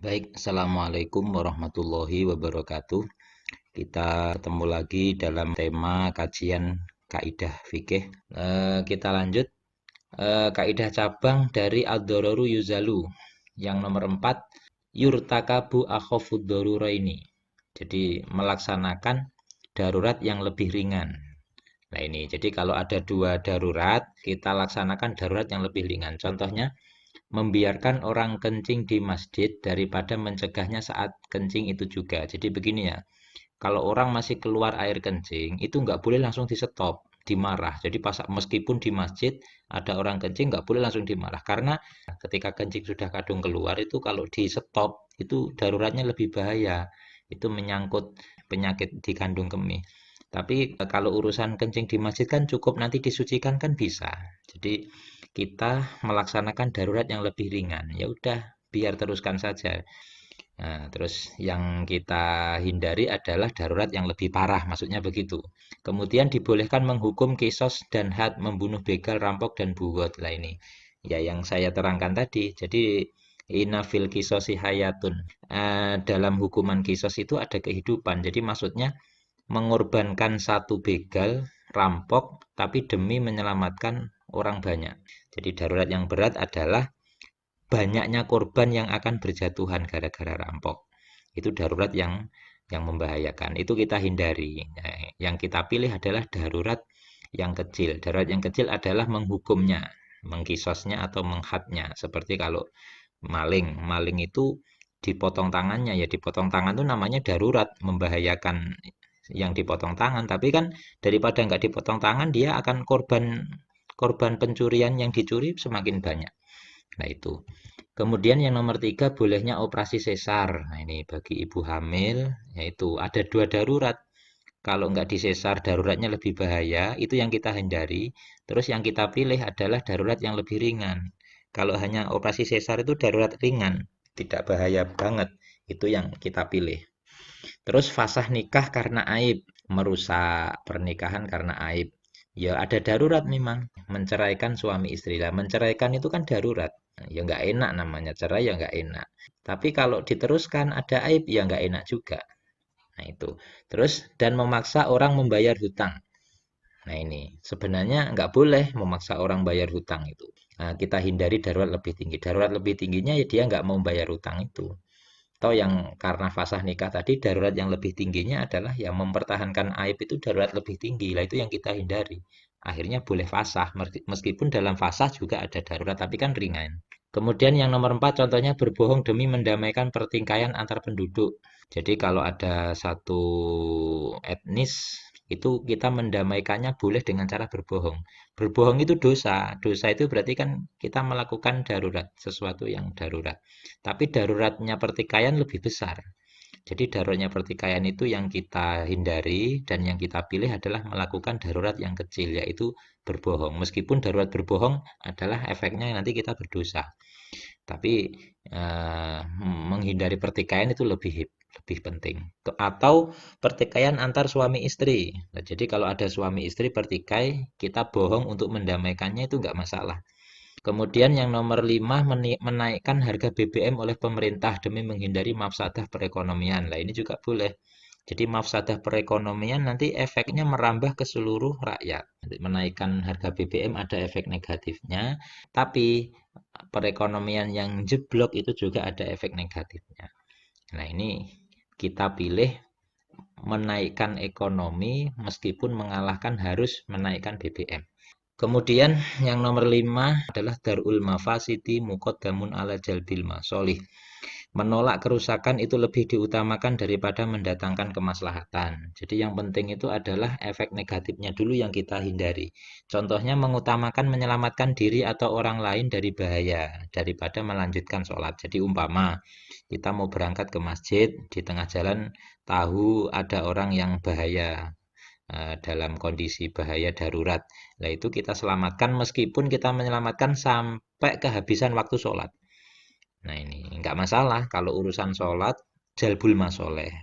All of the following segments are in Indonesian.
Baik, Assalamualaikum warahmatullahi wabarakatuh. Kita ketemu lagi dalam tema kajian kaidah fikih. Kita lanjut kaidah cabang dari ad-dororu yuzalu. Yang nomor 4, yurtakabu akhafud daruraini. Jadi melaksanakan darurat yang lebih ringan. Nah ini, jadi kalau ada dua darurat, kita laksanakan darurat yang lebih ringan. Contohnya, membiarkan orang kencing di masjid daripada mencegahnya saat kencing itu juga. Jadi begini ya, kalau orang masih keluar air kencing, itu nggak boleh langsung di stop, dimarah. Jadi pas meskipun di masjid ada orang kencing, nggak boleh langsung dimarah. Karena ketika kencing sudah kadung keluar, itu kalau di stop, itu daruratnya lebih bahaya. Itu menyangkut penyakit di kandung kemih. Tapi kalau urusan kencing di masjid kan cukup nanti disucikan kan bisa. Jadi kita melaksanakan darurat yang lebih ringan. Ya udah, biar teruskan saja. Nah, terus yang kita hindari adalah darurat yang lebih parah, maksudnya begitu. Kemudian dibolehkan menghukum kisos dan had, membunuh begal, rampok, dan bugot. Lah ini, ya yang saya terangkan tadi. Jadi, inafil kisosi hayatun. Dalam hukuman kisos itu ada kehidupan. Jadi maksudnya mengorbankan satu begal, rampok, tapi demi menyelamatkan orang banyak. Jadi darurat yang berat adalah banyaknya korban yang akan berjatuhan gara-gara rampok. Itu darurat yang membahayakan. Itu kita hindari. Nah, yang kita pilih adalah darurat yang kecil. Darurat yang kecil adalah menghukumnya, mengkisosnya atau menghadnya. Seperti kalau maling. Maling itu dipotong tangannya, ya dipotong tangan itu namanya darurat, membahayakan yang dipotong tangan. Tapi kan daripada nggak dipotong tangan, dia akan korban korban pencurian yang dicuri semakin banyak. Nah itu. Kemudian yang nomor 3, bolehnya operasi sesar. Nah ini bagi ibu hamil, yaitu ada dua darurat. Kalau nggak disesar daruratnya lebih bahaya, itu yang kita hindari. Terus yang kita pilih adalah darurat yang lebih ringan. Kalau hanya operasi sesar itu darurat ringan, tidak bahaya banget. Itu yang kita pilih. Terus fasah nikah karena aib, merusak pernikahan karena aib. Ya ada darurat memang, menceraikan suami istri lah. Menceraikan itu kan darurat. Ya nggak enak namanya, cerai ya nggak enak. Tapi kalau diteruskan ada aib, ya nggak enak juga. Nah itu. Terus, dan memaksa orang membayar hutang. Nah ini, sebenarnya nggak boleh memaksa orang bayar hutang itu. Nah, kita hindari darurat lebih tinggi. Darurat lebih tingginya ya dia nggak mau bayar hutang itu. Atau yang karena fasah nikah tadi darurat yang lebih tingginya adalah yang mempertahankan aib itu darurat lebih tinggi. Lah itu yang kita hindari. Akhirnya boleh fasah, meskipun dalam fasah juga ada darurat tapi kan ringan. Kemudian yang nomor 4 contohnya berbohong demi mendamaikan pertikaian antar penduduk. Jadi kalau ada satu etnis itu kita mendamaikannya boleh dengan cara berbohong. Berbohong itu dosa. Dosa itu berarti kan kita melakukan darurat, sesuatu yang darurat. Tapi daruratnya pertikaian lebih besar. Jadi daruratnya pertikaian itu yang kita hindari dan yang kita pilih adalah melakukan darurat yang kecil, yaitu berbohong. Meskipun darurat berbohong adalah efeknya nanti kita berdosa. Tapi menghindari pertikaian itu lebih penting. Atau pertikaian antar suami istri. Nah, jadi kalau ada suami istri bertikai, kita bohong untuk mendamaikannya itu nggak masalah. Kemudian yang nomor 5, menaikkan harga BBM oleh pemerintah demi menghindari mafsadah perekonomian. Nah, ini juga boleh. Jadi mafsadah perekonomian nanti efeknya merambah ke seluruh rakyat. Menaikkan harga BBM ada efek negatifnya, tapi perekonomian yang jeblok itu juga ada efek negatifnya. Nah, ini kita pilih menaikkan ekonomi meskipun mengalahkan harus menaikkan BBM. Kemudian yang nomor 5 adalah darul mafasidi muqaddamun ala jalbil masolih. Menolak kerusakan itu lebih diutamakan daripada mendatangkan kemaslahatan. Jadi yang penting itu adalah efek negatifnya dulu yang kita hindari. Contohnya mengutamakan menyelamatkan diri atau orang lain dari bahaya daripada melanjutkan sholat. Jadi umpama kita mau berangkat ke masjid, di tengah jalan tahu ada orang yang bahaya, dalam kondisi bahaya darurat. Nah itu kita selamatkan meskipun kita menyelamatkan sampai kehabisan waktu sholat. Nah ini nggak masalah kalau urusan sholat jalbul masoleh,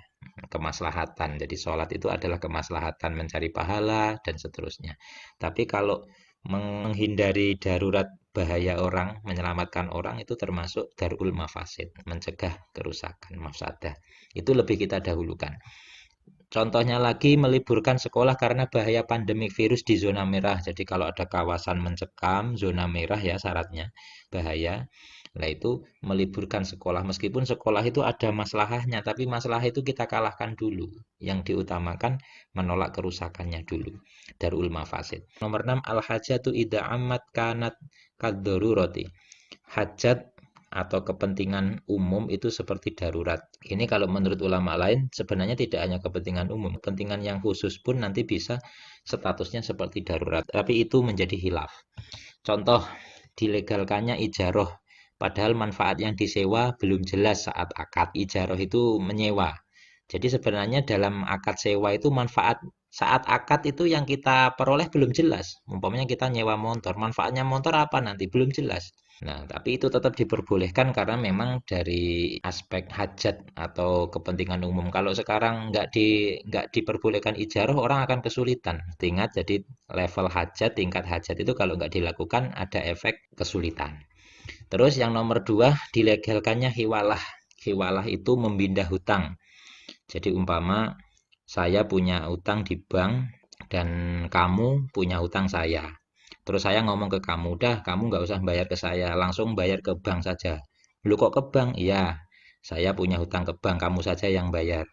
kemaslahatan. Jadi sholat itu adalah kemaslahatan mencari pahala dan seterusnya. Tapi kalau menghindari darurat bahaya orang, menyelamatkan orang itu termasuk darul mafasid, mencegah kerusakan, mafsadah. Itu lebih kita dahulukan. Contohnya lagi meliburkan sekolah karena bahaya pandemik virus di zona merah. Jadi kalau ada kawasan mencekam, zona merah ya syaratnya, bahaya. Nah itu meliburkan sekolah. Meskipun sekolah itu ada masalahnya, tapi masalah itu kita kalahkan dulu. Yang diutamakan menolak kerusakannya dulu. Darul mafasid. Nomor 6, al-hajatu idza amat kanat kaddarurati. Hajat atau kepentingan umum itu seperti darurat. Ini kalau menurut ulama lain sebenarnya tidak hanya kepentingan umum, kepentingan yang khusus pun nanti bisa statusnya seperti darurat. Tapi itu menjadi khilaf. Contoh, dilegalkannya ijaroh, padahal manfaat yang disewa belum jelas saat akad. Ijaroh itu menyewa. Jadi sebenarnya dalam akad sewa itu manfaat saat akad itu yang kita peroleh belum jelas. Umpamanya kita nyewa motor, manfaatnya motor apa nanti belum jelas. Nah, tapi itu tetap diperbolehkan karena memang dari aspek hajat atau kepentingan umum. Kalau sekarang nggak diperbolehkan ijarah, orang akan kesulitan. Ingat, jadi level hajat, tingkat hajat itu kalau nggak dilakukan ada efek kesulitan. Terus yang nomor 2, dilegalkannya hiwalah. Hiwalah itu membindah hutang. Jadi umpama saya punya hutang di bank dan kamu punya hutang saya. Terus saya ngomong ke kamu, udah kamu nggak usah bayar ke saya, langsung bayar ke bank saja. Lu kok ke bank? Iya, saya punya hutang ke bank, kamu saja yang bayar.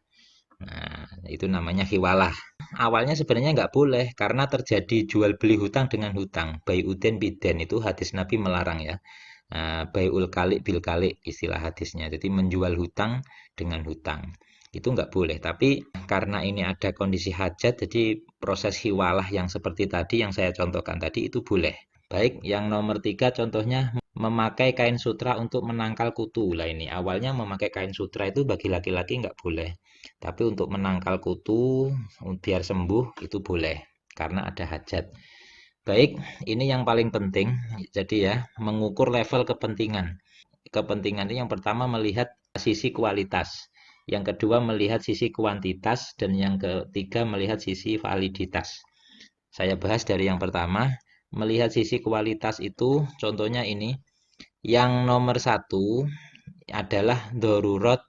Nah, itu namanya hiwalah. Awalnya sebenarnya nggak boleh karena terjadi jual beli hutang dengan hutang. Bai'udin biden itu hadis Nabi melarang ya. Nah, bai'ul kalik bil kalik istilah hadisnya. Jadi menjual hutang dengan hutang. Itu nggak boleh. Tapi karena ini ada kondisi hajat, jadi proses hiwalah yang seperti tadi yang saya contohkan tadi itu boleh. Baik, yang nomor 3 contohnya memakai kain sutra untuk menangkal kutu. Lah ini awalnya memakai kain sutra itu bagi laki-laki nggak boleh. Tapi untuk menangkal kutu biar sembuh itu boleh karena ada hajat. Baik, ini yang paling penting. Jadi ya, mengukur level kepentingan. Kepentingan itu yang pertama melihat sisi kualitas. Yang kedua melihat sisi kuantitas dan yang ketiga melihat sisi validitas. Saya bahas dari yang pertama, melihat sisi kualitas itu contohnya ini. Yang nomor 1 adalah darurat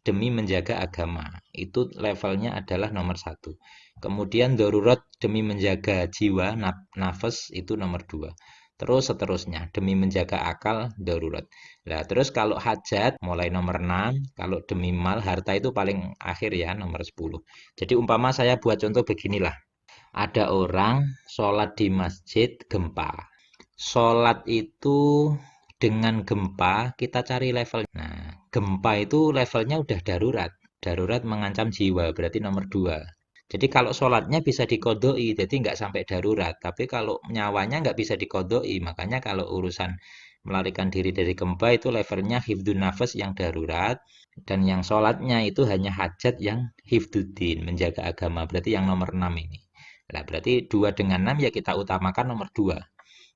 demi menjaga agama. Itu levelnya adalah nomor 1. Kemudian darurat demi menjaga jiwa, nafas itu nomor 2. Terus seterusnya demi menjaga akal darurat. Nah, terus kalau hajat mulai nomor 6, kalau demi mal harta itu paling akhir ya nomor 10. Jadi umpama saya buat contoh beginilah. Ada orang sholat di masjid gempa. Sholat itu dengan gempa kita cari level. Nah, gempa itu levelnya udah darurat. Darurat mengancam jiwa berarti nomor 2. Jadi kalau sholatnya bisa dikodoi, jadi nggak sampai darurat. Tapi kalau nyawanya nggak bisa dikodoi, makanya kalau urusan melarikan diri dari gempa itu levelnya hifdun nafas yang darurat. Dan yang sholatnya itu hanya hajat yang hifduddin, menjaga agama. Berarti yang nomor 6 ini. Nah, berarti 2 dengan 6 ya kita utamakan nomor 2.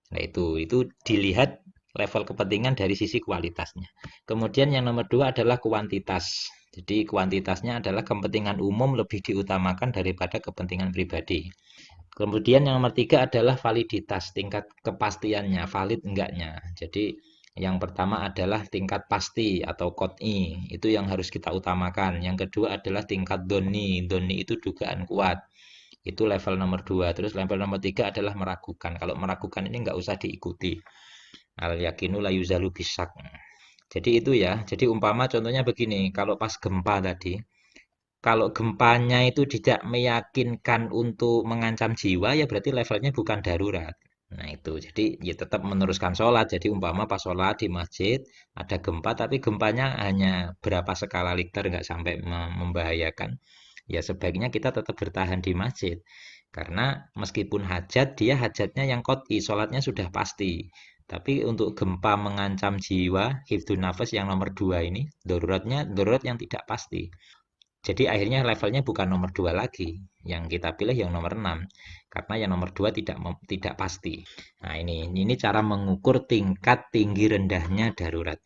Nah, itu dilihat level kepentingan dari sisi kualitasnya. Kemudian yang nomor 2 adalah kuantitas. Jadi kuantitasnya adalah kepentingan umum lebih diutamakan daripada kepentingan pribadi. Kemudian yang nomor 3 adalah validitas, tingkat kepastiannya, valid enggaknya. Jadi yang pertama adalah tingkat pasti atau qot'i, itu yang harus kita utamakan. Yang kedua adalah tingkat doni, doni itu dugaan kuat. Itu level nomor 2. Terus level nomor 3 adalah meragukan. Kalau meragukan ini nggak usah diikuti. Al yakinu la yuzalu bisak. Jadi itu ya. Jadi umpama contohnya begini, kalau pas gempa tadi, kalau gempanya itu tidak meyakinkan untuk mengancam jiwa ya berarti levelnya bukan darurat. Nah itu, jadi ya tetap meneruskan sholat. Jadi umpama pas sholat di masjid ada gempa, tapi gempanya hanya berapa skala Richter nggak sampai membahayakan. Ya sebaiknya kita tetap bertahan di masjid. Karena meskipun hajat, dia hajatnya yang qot'i, sholatnya sudah pasti. Tapi untuk gempa mengancam jiwa, hifdun nafas yang nomor 2 ini, daruratnya darurat yang tidak pasti. Jadi akhirnya levelnya bukan nomor 2 lagi. Yang kita pilih yang nomor 6. Karena yang nomor 2 tidak pasti. Nah ini cara mengukur tingkat tinggi rendahnya darurat.